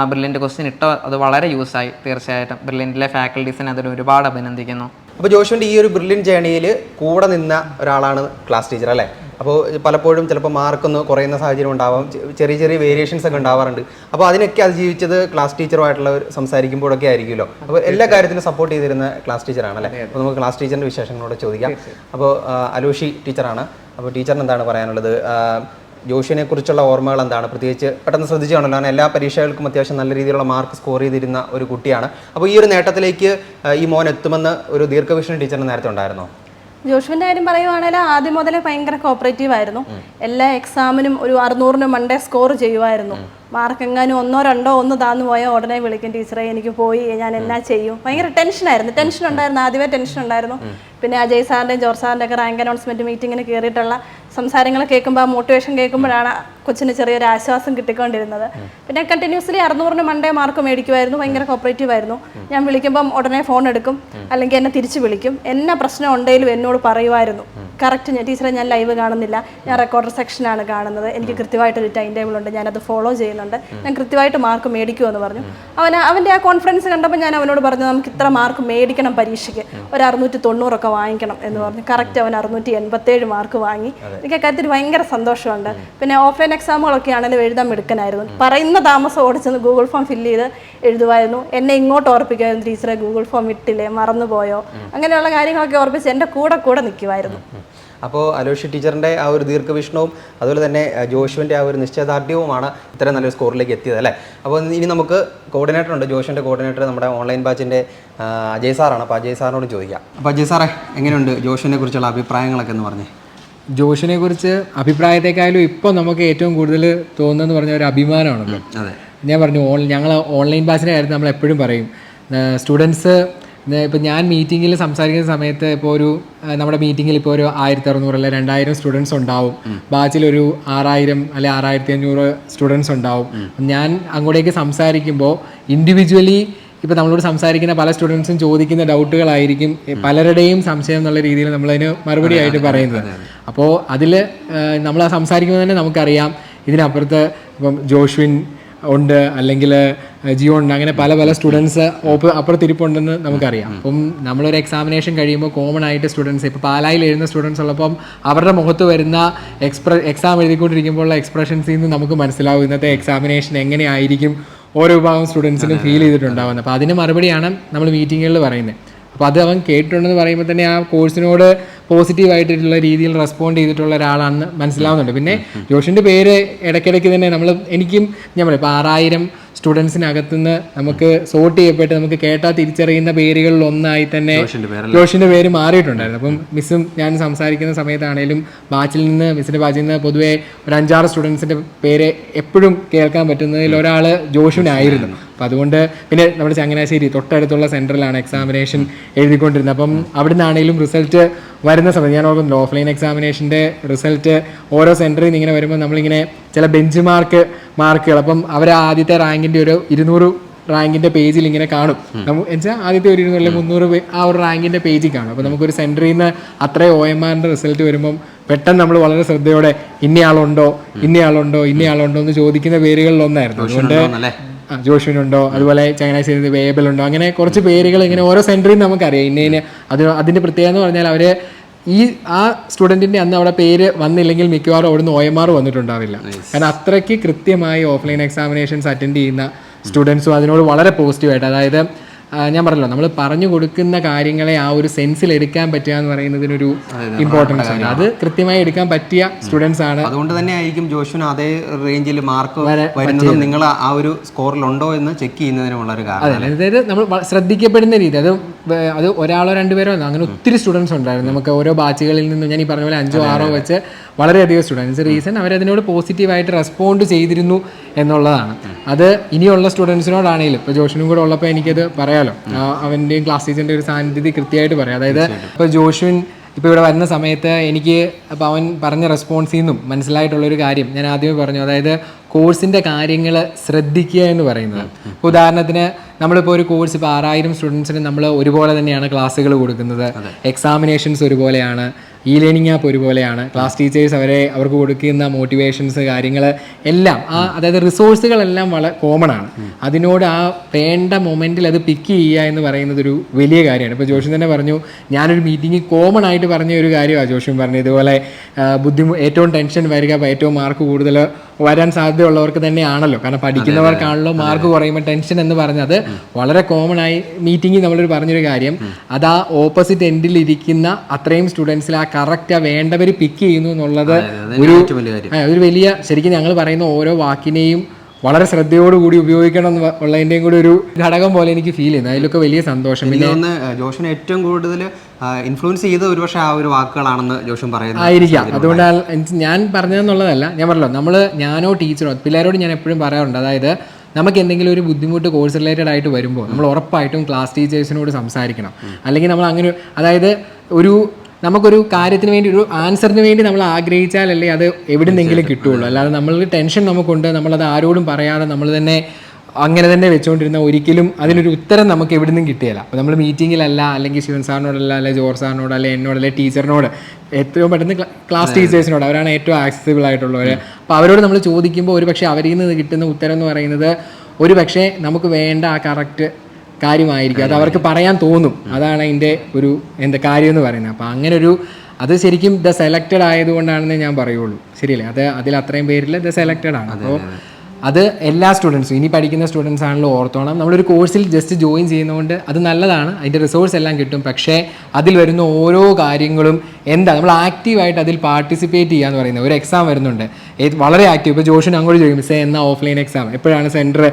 ബ്രില്യൻ്റ് ക്വസ്റ്റ്യൻ ഇട്ടോ അത് വളരെ യൂസായി. തീർച്ചയായിട്ടും ബ്രില്യൻ്റിലെ ഫാക്കൽറ്റീസിനെ അതിൽ ഒരുപാട് അഭിനന്ദിക്കുന്നു. അപ്പോൾ ജോഷുവിൻ്റെ ഈ ഒരു ബ്രില്യൻ്റ് ജേണിയിൽ കൂടെ നിന്ന ഒരാളാണ് ക്ലാസ് ടീച്ചർ അല്ലേ? അപ്പോൾ പലപ്പോഴും ചിലപ്പോൾ മാർക്കൊന്ന് കുറയുന്ന സാഹചര്യം ഉണ്ടാവാം, ചെറിയ വേരിയേഷൻസ് ഒക്കെ ഉണ്ടാവാറുണ്ട്. അപ്പോൾ അതിനൊക്കെ അതിജീവിച്ചത് ക്ലാസ് ടീച്ചറുമായിട്ടുള്ള സംസാരിക്കുമ്പോഴൊക്കെ ആയിരിക്കുമല്ലോ. അപ്പോൾ എല്ലാ കാര്യത്തിലും സപ്പോർട്ട് ചെയ്തിരുന്ന ക്ലാസ് ടീച്ചറാണല്ലേ? അപ്പോൾ നമുക്ക് ക്ലാസ് ടീച്ചറിൻ്റെ വിശേഷങ്ങളോട് ചോദിക്കാം. അപ്പോൾ അലോഷി ടീച്ചറാണ്. അപ്പോൾ ടീച്ചറിന് എന്താണ് പറയാനുള്ളത്? ജോഷിനെ കുറിച്ചുള്ള ഓർമ്മകൾ എന്താണ്? പ്രത്യേകിച്ച് പെട്ടെന്ന് ശ്രദ്ധിച്ചു കാണല്ലോ, കാരണം എല്ലാ പരീക്ഷകൾക്കും അത്യാവശ്യം നല്ല രീതിയിലുള്ള മാർക്ക് സ്കോർ ചെയ്തിരുന്ന ഒരു കുട്ടിയാണ്. അപ്പോൾ ഈ ഒരു നേട്ടത്തിലേക്ക് ഈ മോൻ എത്തുമെന്ന് ഒരു ദീർഘവീക്ഷണ ടീച്ചറിന് നേരത്തെ ഉണ്ടായിരുന്നോ? ജോഷുവിൻ്റെ കാര്യം പറയുവാണെങ്കിൽ ആദ്യം മുതലേ ഭയങ്കര കോപ്പറേറ്റീവ് ആയിരുന്നു. എല്ലാ എക്സാമിനും ഒരു 600-ന് മണ്ടേ സ്കോർ ചെയ്യുമായിരുന്നു. മാർക്ക് എങ്ങാനും 1-2 താന്നു പോയാൽ ഉടനെ വിളിക്കും, ടീച്ചറെ എനിക്ക് പോയി, ഞാൻ എന്നാ ചെയ്യും. ഭയങ്കര ടെൻഷൻ ഉണ്ടായിരുന്നു. ആദ്യമേ ടെൻഷൻ ഉണ്ടായിരുന്നു. പിന്നെ അജയ് സാറിൻ്റെയും ജോർജ് സാറിൻ്റെ ഒക്കെ റാങ്ക് അനൗൺസ്മെൻറ്റ് മീറ്റിങ്ങിന് കയറിയിട്ടുള്ള സംസാരങ്ങൾ കേൾക്കുമ്പോൾ, ആ മോട്ടിവേഷൻ കേൾക്കുമ്പോഴാണ് കൊച്ചിന് ചെറിയൊരു ആശ്വാസം കിട്ടിക്കൊണ്ടിരുന്നത്. പിന്നെ കണ്ടിന്യൂസ്ലി 600-ന് മണ്ടേ മാർക്ക് മേടിക്കുമായിരുന്നു. ഭയങ്കര കോപ്പറേറ്റീവ് ആയിരുന്നു. ഞാൻ വിളിക്കുമ്പം ഉടനെ ഫോൺ എടുക്കും, അല്ലെങ്കിൽ എന്നെ തിരിച്ച് വിളിക്കും. എന്നാ പ്രശ്നം ഉണ്ടെങ്കിലും എന്നോട് പറയുമായിരുന്നു. കറക്റ്റ് ടീച്ചറെ ഞാൻ ലൈവ് കാണുന്നില്ല, ഞാൻ റെക്കോർഡർ സെക്ഷനാണ് കാണുന്നത്, എനിക്ക് കൃത്യമായിട്ടൊരു ടൈം ടേബിൾ ഉണ്ട്, ഞാനത് ഫോളോ ചെയ്യുന്നുണ്ട്, ഞാൻ കൃത്യമായിട്ട് മാർക്ക് മേടിക്കുമെന്ന് പറഞ്ഞു. അവൻ്റെ ആ കോൺഫിഡൻസ് കണ്ടപ്പോൾ ഞാൻ അവനോട് പറഞ്ഞു, നമുക്ക് ഇത്ര മാർക്ക് മേടിക്കണം, പരീക്ഷയ്ക്ക് ഒരു 690 വാങ്ങിക്കണം എന്ന് പറഞ്ഞു. കറക്റ്റ് അവൻ 687 മാർക്ക് വാങ്ങി. എനിക്ക് അക്കാര്യത്തിൽ ഭയങ്കര സന്തോഷമുണ്ട്. പിന്നെ ഓഫ്ലൈൻ എക്സാമുകളൊക്കെ ആണെങ്കിലും എഴുതാൻ മിടുക്കനായിരുന്നു. പറയുന്ന താമസം ഓടിച്ചെന്ന് ഗൂഗിൾ ഫോം ഫില്ല് ചെയ്ത് എഴുതുമായിരുന്നു. എന്നെ ഇങ്ങോട്ട് ഓർപ്പിക്കുമായിരുന്നു, ടീച്ചറെ ഗൂഗിൾ ഫോം ഇട്ടില്ലേ, മറന്നുപോയോ, അങ്ങനെയുള്ള കാര്യങ്ങളൊക്കെ ഓർപ്പിച്ച് എൻ്റെ കൂടെ നിൽക്കുമായിരുന്നു. അപ്പോൾ അലോഷി ടീച്ചറിൻ്റെ ആ ഒരു ദീർഘവീക്ഷണവും അതുപോലെ തന്നെ ജോഷുവിൻ്റെ ആ ഒരു നിശ്ചയദാർഢ്യവുമാണ് ഇത്രയും നല്ലൊരു സ്കോറിലേക്ക് എത്തിയത് അല്ലേ? അപ്പോൾ ഇനി നമുക്ക് കോർഡിനേറ്റർ ഉണ്ട്, ജോഷിൻ്റെ കോർഡിനേറ്റർ നമ്മുടെ ഓൺലൈൻ ബാച്ചിൻ്റെ അജയ് സാറാണ്. അപ്പോൾ അജയ് സാറിനോട് ചോദിക്കാം. അപ്പോൾ അജയ് സാറേ, എങ്ങനെയുണ്ട് ജോഷിനെ കുറിച്ചുള്ള അഭിപ്രായങ്ങളൊക്കെ എന്ന് പറഞ്ഞേ? ജോഷിനെ കുറിച്ച് അഭിപ്രായത്തെക്കാളും ഇപ്പോൾ നമുക്ക് ഏറ്റവും കൂടുതൽ തോന്നുന്നതെന്ന് പറഞ്ഞ ഒരു അഭിമാനമാണല്ലോ. അതെ, ഞാൻ പറഞ്ഞു ഞങ്ങൾ ഓൺലൈൻ ബാച്ചിൻ്റെ കാര്യത്തിൽ നമ്മൾ എപ്പോഴും പറയും, സ്റ്റുഡൻസ് ഇപ്പോൾ ഞാൻ മീറ്റിങ്ങിൽ സംസാരിക്കുന്ന സമയത്ത് ഇപ്പോൾ ഒരു നമ്മുടെ മീറ്റിങ്ങിൽ ഇപ്പോൾ ഒരു 1600 അല്ലെ 2000 സ്റ്റുഡൻസ് ഉണ്ടാവും, ബാച്ചിലൊരു 6000 അല്ലെ 6500 സ്റ്റുഡൻസ് ഉണ്ടാവും. ഞാൻ അങ്ങോട്ടേക്ക് സംസാരിക്കുമ്പോൾ ഇൻഡിവിജ്വലി ഇപ്പോൾ നമ്മളോട് സംസാരിക്കുന്ന പല സ്റ്റുഡൻസും ചോദിക്കുന്ന ഡൗട്ടുകളായിരിക്കും പലരുടെയും സംശയം എന്നുള്ള രീതിയിൽ നമ്മളതിന് മറുപടി ആയിട്ട് പറയുന്നത്. അപ്പോൾ അതിൽ നമ്മൾ സംസാരിക്കുമ്പോൾ തന്നെ നമുക്കറിയാം ഇതിനപ്പുറത്ത് ഇപ്പം ജോഷ്വിൻ ഉണ്ട്, അല്ലെങ്കിൽ ജിയോ ഉണ്ട്, അങ്ങനെ പല സ്റ്റുഡൻസ് അപ്പുറത്തിരിപ്പുണ്ടെന്ന് നമുക്കറിയാം. അപ്പം നമ്മളൊരു എക്സാമിനേഷൻ കഴിയുമ്പോൾ കോമൺ ആയിട്ട് സ്റ്റുഡൻസ്, ഇപ്പോൾ പാലായിൽ എഴുതുന്ന സ്റ്റുഡൻസ് ഉള്ളപ്പം അവരുടെ മുഖത്ത് വരുന്ന എക്സാം എഴുതിക്കൊണ്ടിരിക്കുമ്പോൾ ഉള്ള എക്സ്പ്രഷൻസിൽ നിന്ന് നമുക്ക് മനസ്സിലാവും ഇന്നത്തെ എക്സാമിനേഷൻ എങ്ങനെയായിരിക്കും ഓരോ വിഭാഗം സ്റ്റുഡൻസിനും ഫീൽ ചെയ്തിട്ടുണ്ടാവുന്നത്. അപ്പോൾ അതിന് മറുപടിയാണ് നമ്മൾ മീറ്റിങ്ങുകളിൽ പറയുന്നത്. അപ്പോൾ അത് അവൻ കേട്ടിട്ടുണ്ടെന്ന് പറയുമ്പോൾ തന്നെ ആ കോഴ്സിനോട് പോസിറ്റീവായിട്ടുള്ള രീതിയിൽ റെസ്പോണ്ട് ചെയ്തിട്ടുള്ള ഒരാളാണെന്ന് മനസ്സിലാവുന്നുണ്ട്. പിന്നെ ജോഷിൻ്റെ പേര് ഇടയ്ക്കിടയ്ക്ക് തന്നെ എനിക്കും ഞാൻ പറയാം, ഇപ്പോൾ 6000 സ്റ്റുഡൻസിനകത്തുനിന്ന് നമുക്ക് സോർട്ട് ചെയ്യപ്പെട്ട് നമുക്ക് കേട്ടാൽ തിരിച്ചറിയുന്ന പേരുകളിൽ ഒന്നായി തന്നെ ജോഷിൻ്റെ പേര് മാറിയിട്ടുണ്ടായിരുന്നു. അപ്പം മിസ്സും ഞാൻ സംസാരിക്കുന്ന സമയത്താണേലും മിസ്സിൻ്റെ ബാച്ചിൽ നിന്ന് പൊതുവെ ഒരു 5-6 സ്റ്റുഡൻസിൻ്റെ പേര് എപ്പോഴും കേൾക്കാൻ പറ്റുന്നതിൽ ഒരാൾ ജോഷിനായിരുന്നു. അപ്പം അതുകൊണ്ട് പിന്നെ നമ്മുടെ ചങ്ങനാശ്ശേരി തൊട്ടടുത്തുള്ള സെൻറ്ററിലാണ് എക്സാമിനേഷൻ എഴുതിക്കൊണ്ടിരുന്നത്. അപ്പം അവിടെ നിന്നാണെങ്കിലും റിസൾട്ട് വരുന്ന സമയത്ത് ഞാൻ ഓർക്കുന്നുണ്ട്, ഓഫ്ലൈൻ എക്സാമിനേഷൻ്റെ റിസൾട്ട് ഓരോ സെൻറ്ററിൽ നിന്ന് ഇങ്ങനെ വരുമ്പോൾ നമ്മളിങ്ങനെ ചില ബെഞ്ച് മാർക്കുകൾ, അപ്പം അവർ ആദ്യത്തെ റാങ്കിൻ്റെ ഒരു 200 റാങ്കിൻ്റെ പേജിൽ ഇങ്ങനെ കാണും. എന്നുവെച്ചാൽ ആദ്യത്തെ ഒരു 200 300 ആ ഒരു റാങ്കിൻ്റെ പേജിൽ കാണും. അപ്പോൾ നമുക്കൊരു സെൻറ്ററിൽ നിന്ന് അത്രയും OMRൻ്റെ റിസൾട്ട് വരുമ്പം പെട്ടെന്ന് നമ്മൾ വളരെ ശ്രദ്ധയോടെ ഇന്നയാളുണ്ടോ എന്ന് ചോദിക്കുന്ന പേരുകളിൽ ഒന്നായിരുന്നു. അതുകൊണ്ട് ജോഷുവിനുണ്ടോ, അതുപോലെ ചങ്ങനാശ്ശേരി വേബലുണ്ടോ, അങ്ങനെ കുറച്ച് പേരുകൾ ഇങ്ങനെ ഓരോ സെൻറ്ററിൽ നിന്ന് നമുക്കറിയാം. അതിൻ്റെ പ്രത്യേകത എന്ന് പറഞ്ഞാൽ അവർ ആ സ്റ്റുഡൻറ്റിൻ്റെ അന്ന് അവിടെ പേര് വന്നില്ലെങ്കിൽ മിക്കവാറും അവിടുന്ന് OMR വന്നിട്ടുണ്ടാവില്ല. കാരണം അത്രയ്ക്ക് കൃത്യമായി ഓഫ്ലൈൻ എക്സാമിനേഷൻസ് അറ്റൻഡ് ചെയ്യുന്ന സ്റ്റുഡൻസും അതിനോട് വളരെ പോസിറ്റീവായിട്ട്, അതായത് ഞാൻ പറഞ്ഞല്ലോ നമ്മൾ പറഞ്ഞു കൊടുക്കുന്ന കാര്യങ്ങളെ ആ ഒരു സെൻസിൽ എടുക്കാൻ പറ്റുക എന്ന് പറയുന്നതിനൊരു ഇമ്പോർട്ടൻസ് ആണ്. അത് കൃത്യമായി എടുക്കാൻ പറ്റിയ സ്റ്റുഡൻസ് ആണ്. അതുകൊണ്ട് തന്നെ ആയിരിക്കും ജോഷുവിന് അതേ റേഞ്ചിൽ മാർക്ക് വരുന്നതും നിങ്ങൾ ആ ഒരു സ്കോറിലുണ്ടോ എന്ന് ചെക്ക് ചെയ്യുന്നതിനുമുള്ള ഒരു കാരണം. അതായത് നമ്മൾ ശ്രദ്ധിക്കപ്പെടുന്ന രീതി, അത് ഒരാളോ രണ്ടുപേരോ അങ്ങനെ ഒത്തിരി സ്റ്റുഡൻസ് ഉണ്ടായിരുന്നു. നമുക്ക് ഓരോ ബാച്ചുകളിൽ നിന്നും ഞാൻ ഈ പറഞ്ഞ പോലെ 5 or 6 വെച്ച് വളരെയധികം സ്റ്റുഡൻസ്. റീസൺ അവരതിനോട് പോസിറ്റീവായിട്ട് റെസ്പോണ്ട് ചെയ്തിരുന്നു എന്നുള്ളതാണ്. അത് ഇനിയുള്ള സ്റ്റുഡൻസിനോടാണെങ്കിലും ഇപ്പോൾ ജോഷുവിനും കൂടെ ഉള്ളപ്പോൾ എനിക്കത് പറയാമല്ലോ, അവൻ്റെയും ക്ലാസ് ടീച്ചറിൻ്റെ ഒരു സാന്നിധ്യത്തിൽ കൃത്യമായിട്ട് പറയാം. അതായത് ഇപ്പോൾ ജോഷുവിൻ ഇപ്പോൾ ഇവിടെ വരുന്ന സമയത്ത് എനിക്ക് അപ്പോൾ അവൻ പറഞ്ഞ റെസ്പോൺസിൽ നിന്നും മനസ്സിലായിട്ടുള്ളൊരു കാര്യം ഞാൻ ആദ്യമേ പറഞ്ഞു. അതായത് കോഴ്സിൻ്റെ കാര്യങ്ങൾ ശ്രദ്ധിക്കുക എന്ന് പറയുന്നത്. ഇപ്പോൾ ഉദാഹരണത്തിന് നമ്മളിപ്പോൾ ഒരു കോഴ്സ് ഇപ്പോൾ 6000 സ്റ്റുഡൻസിന് നമ്മൾ ഒരുപോലെ തന്നെയാണ് ക്ലാസ്സുകൾ കൊടുക്കുന്നത്, എക്സാമിനേഷൻസ് ഒരുപോലെയാണ്, ലേണിംഗ് ആപ്പ് ഒരുപോലെയാണ്, ക്ലാസ് ടീച്ചേഴ്സ് അവർക്ക് കൊടുക്കുന്ന മോട്ടിവേഷൻസ് കാര്യങ്ങൾ എല്ലാം അതായത് റിസോഴ്സുകളെല്ലാം വളരെ കോമൺ ആണ്. അതിനോട് ആ വേണ്ട മൊമെൻറ്റിൽ അത് പിക്ക് ചെയ്യുക എന്ന് പറയുന്നത് ഒരു വലിയ കാര്യമാണ്. ഇപ്പോൾ ജോഷി തന്നെ പറഞ്ഞു, ഞാനൊരു മീറ്റിംഗ് കോമൺ ആയിട്ട് പറഞ്ഞ ഒരു കാര്യമാണ് ജോഷും പറഞ്ഞു. ഇതുപോലെ ഏറ്റവും ടെൻഷൻ വരിക, ഏറ്റവും മാർക്ക് കൂടുതൽ വരാൻ സാധ്യതയുള്ളവർക്ക് തന്നെയാണല്ലോ. കാരണം പഠിക്കുന്നവർക്കാണല്ലോ മാർക്ക് കുറയുമ്പോൾ ടെൻഷൻ എന്ന് പറഞ്ഞത് വളരെ കോമൺ ആയി മീറ്റിംഗിൽ നമ്മളൊരു പറഞ്ഞൊരു കാര്യം. അത് ആ ഓപ്പോസിറ്റ് എൻഡിൽ ഇരിക്കുന്ന അത്രയും സ്റ്റുഡൻസിൽ ആ കറക്റ്റ് വേണ്ടവർ പിക്ക് ചെയ്യുന്നു എന്നുള്ളത് ഒരു വലിയ, ശരിക്കും ഞങ്ങൾ പറയുന്ന ഓരോ വാക്കിനെയും വളരെ ശ്രദ്ധയോടുകൂടി ഉപയോഗിക്കണം എന്നുള്ളതിൻ്റെയും കൂടി ഒരു ഘടകം പോലെ എനിക്ക് ഫീൽ ചെയ്യുന്നു. അതിലൊക്കെ വലിയ സന്തോഷം. പിന്നെ ജോഷിനെ ഏറ്റവും കൂടുതൽ ഇൻഫ്ലുവൻസ് ചെയ്ത് ഒരുപക്ഷെ ആ ഒരു വാക്കുകളാണെന്ന് ജോഷൻ പറയുന്നത് ആയിരിക്കാം. അതുകൊണ്ടാണ് ഞാൻ പറഞ്ഞതെന്നുള്ളതല്ല, ഞാൻ പറഞ്ഞല്ലോ ഞാനോ ടീച്ചറോ പിള്ളേരോട് ഞാൻ എപ്പോഴും പറയാറുണ്ട്. അതായത് നമുക്ക് എന്തെങ്കിലും ഒരു ബുദ്ധിമുട്ട് കോഴ്സ് റിലേറ്റഡ് ആയിട്ട് വരുമ്പോൾ നമ്മൾ ഉറപ്പായിട്ടും ക്ലാസ് ടീച്ചേഴ്സിനോട് സംസാരിക്കണം. അല്ലെങ്കിൽ നമ്മൾ അങ്ങനെ അതായത് നമുക്കൊരു കാര്യത്തിന് വേണ്ടി ഒരു ആൻസറിന് വേണ്ടി നമ്മൾ ആഗ്രഹിച്ചാലല്ലേ അത് എവിടെ നിന്നെങ്കിലും കിട്ടുകയുള്ളൂ. അല്ലാതെ നമ്മൾ ടെൻഷൻ നമുക്കുണ്ട്, നമ്മളത് ആരോടും പറയാതെ നമ്മൾ തന്നെ അങ്ങനെ തന്നെ വെച്ചുകൊണ്ടിരുന്ന ഒരിക്കലും അതിനൊരു ഉത്തരം നമുക്ക് എവിടെ നിന്നും കിട്ടിയില്ല. അപ്പോൾ നമ്മൾ മീറ്റിങ്ങിലല്ല, അല്ലെങ്കിൽ ശിവൻ സാറിനോടല്ല, അല്ലെങ്കിൽ ജോർജ് സാറിനോട്, അല്ലെങ്കിൽ എന്നോട്, അല്ലെങ്കിൽ ടീച്ചറിനോട്, ഏറ്റവും പെട്ടെന്ന് ക്ലാസ് ടീച്ചേഴ്സിനോട്, അവരാണ് ഏറ്റവും ആക്സസിബിൾ ആയിട്ടുള്ളവർ. അപ്പോൾ അവരോട് നമ്മൾ ചോദിക്കുമ്പോൾ ഒരു പക്ഷേ അവരിൽ നിന്ന് കിട്ടുന്ന ഉത്തരം എന്ന് പറയുന്നത് ഒരു പക്ഷേ നമുക്ക് വേണ്ട ആ കറക്റ്റ് കാര്യമായിരിക്കും. അത് അവർക്ക് പറയാൻ തോന്നും. അതാണ് അതിൻ്റെ ഒരു കാര്യം എന്ന് പറയുന്നത്. അപ്പോൾ അങ്ങനെ അത് ശരിക്കും ദ സെലക്റ്റഡ് ആയതുകൊണ്ടാണെന്ന് ഞാൻ പറയുള്ളൂ. ശരിയല്ലേ? അതിൽ അത്രയും പേരിൽ ദ സെലക്റ്റഡ് ആണ്. അപ്പോൾ അത് എല്ലാ സ്റ്റുഡൻസും, ഇനി പഠിക്കുന്ന സ്റ്റുഡൻസ് ആണല്ലോ ഓർത്തോണം. നമ്മളൊരു കോഴ്സിൽ ജസ്റ്റ് ജോയിൻ ചെയ്യുന്നതുകൊണ്ട് അത് നല്ലതാണ്, അതിൻ്റെ റിസോഴ്സ് എല്ലാം കിട്ടും. പക്ഷേ അതിൽ വരുന്ന ഓരോ കാര്യങ്ങളും നമ്മൾ ആക്റ്റീവായിട്ട് അതിൽ പാർട്ടിസിപ്പേറ്റ് ചെയ്യുക എന്ന് പറയുന്നത്. ഒരു എക്സാം വരുന്നുണ്ട്, വളരെ ആക്റ്റീവ്. ഇപ്പോൾ ജോഷിന് അങ്ങോട്ട് ചോദിക്കും, എന്നാ ഓഫ്ലൈൻ എക്സാം, എപ്പോഴാണ് സെൻറ്റർ,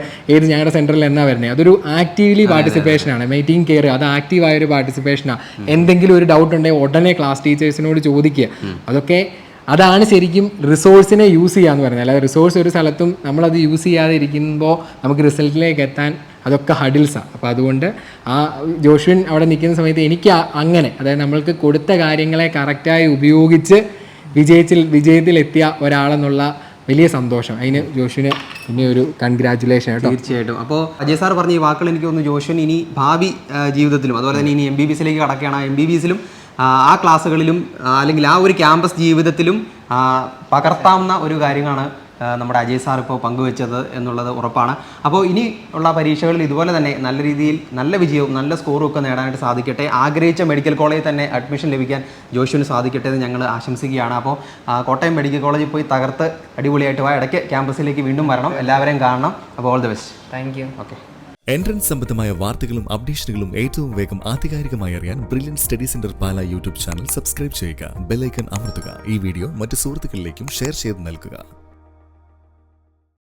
ഞങ്ങളുടെ സെൻറ്ററിൽ എന്നാ വരുന്നത്. അതൊരു ആക്റ്റീവ്ലി പാർട്ടിസിപ്പേഷനാണ്. മീറ്റിംഗ് കയറുക, അത് ആക്റ്റീവായൊരു പാർട്ടിസിപ്പേഷനാണ്. എന്തെങ്കിലും ഒരു ഡൗട്ട് ഉണ്ടെങ്കിൽ ഉടനെ ക്ലാസ് ടീച്ചേഴ്സിനോട് ചോദിക്കുക. അതാണ് ശരിക്കും റിസോഴ്സിനെ യൂസ് ചെയ്യുക എന്ന് പറയുന്നത്. അല്ലാതെ റിസോഴ്സ് ഒരു സ്ഥലത്തും നമ്മളത് യൂസ് ചെയ്യാതെ ഇരിക്കുമ്പോൾ നമുക്ക് റിസൾട്ടിലേക്ക് എത്താൻ അതൊക്കെ ഹഡിൽസാണ്. അപ്പോൾ അതുകൊണ്ട് ജോഷുവിൻ അവിടെ നിൽക്കുന്ന സമയത്ത് എനിക്ക് അങ്ങനെ, അതായത് നമ്മൾക്ക് കൊടുത്ത കാര്യങ്ങളെ കറക്റ്റായി ഉപയോഗിച്ച് വിജയത്തിലെത്തിയ ഒരാളെന്നുള്ള വലിയ സന്തോഷം. അതിന് ജോഷുവിന് പിന്നെ ഒരു കൺഗ്രാറ്റുലേഷൻ കേട്ടോ. തീർച്ചയായിട്ടും. അപ്പോൾ അജയ് സാർ പറഞ്ഞ ഈ വാക്കുകൾ എനിക്ക് തോന്നുന്നു ജോഷുവിൻ ഇനി ഭാവി ജീവിതത്തിലും അതുപോലെ തന്നെ ഇനി MBBSയിലേക്ക് കടക്കുകയാണ്. MBBSയിലും ആ ക്ലാസ്സുകളിലും അല്ലെങ്കിൽ ആ ഒരു ക്യാമ്പസ് ജീവിതത്തിലും പകർത്താവുന്ന ഒരു കാര്യമാണ് നമ്മുടെ അജയ് സാർ ഇപ്പോൾ പങ്കുവെച്ചത് എന്നുള്ളത് ഉറപ്പാണ്. അപ്പോൾ ഇനി ഉള്ള പരീക്ഷകളിൽ ഇതുപോലെ തന്നെ നല്ല രീതിയിൽ നല്ല വിജയവും നല്ല സ്കോറും ഒക്കെ നേടാനായിട്ട് സാധിക്കട്ടെ. ആഗ്രഹിച്ച മെഡിക്കൽ കോളേജിൽ തന്നെ അഡ്മിഷൻ ലഭിക്കാൻ ജോഷുവിന് സാധിക്കട്ടെ എന്ന് ഞങ്ങൾ ആശംസിക്കുകയാണ്. അപ്പോൾ കോട്ടയം മെഡിക്കൽ കോളേജിൽ പോയി തകർത്ത് അടിപൊളിയായിട്ട് ഇടയ്ക്ക് ക്യാമ്പസിലേക്ക് വീണ്ടും വരണം, എല്ലാവരെയും കാണണം. അപ്പോൾ all the best. Thank you. Okay. Entrance സംബന്ധമായ വാർത്തകളും അപ്ഡേഷനുകളും ഏറ്റവും വേഗം ആധികാരികമായി അറിയാൻ ബ്രില്യൻറ്റ് സ്റ്റഡി സെന്റർ പാല യൂട്യൂബ് ചാനൽ സബ്സ്ക്രൈബ് ചെയ്യുക, ബെൽ ഐക്കൺ അമർത്തുക. ഈ വീഡിയോ മറ്റ് സുഹൃത്തുക്കളിലേക്കും ഷെയർ ചെയ്ത് നൽകുക.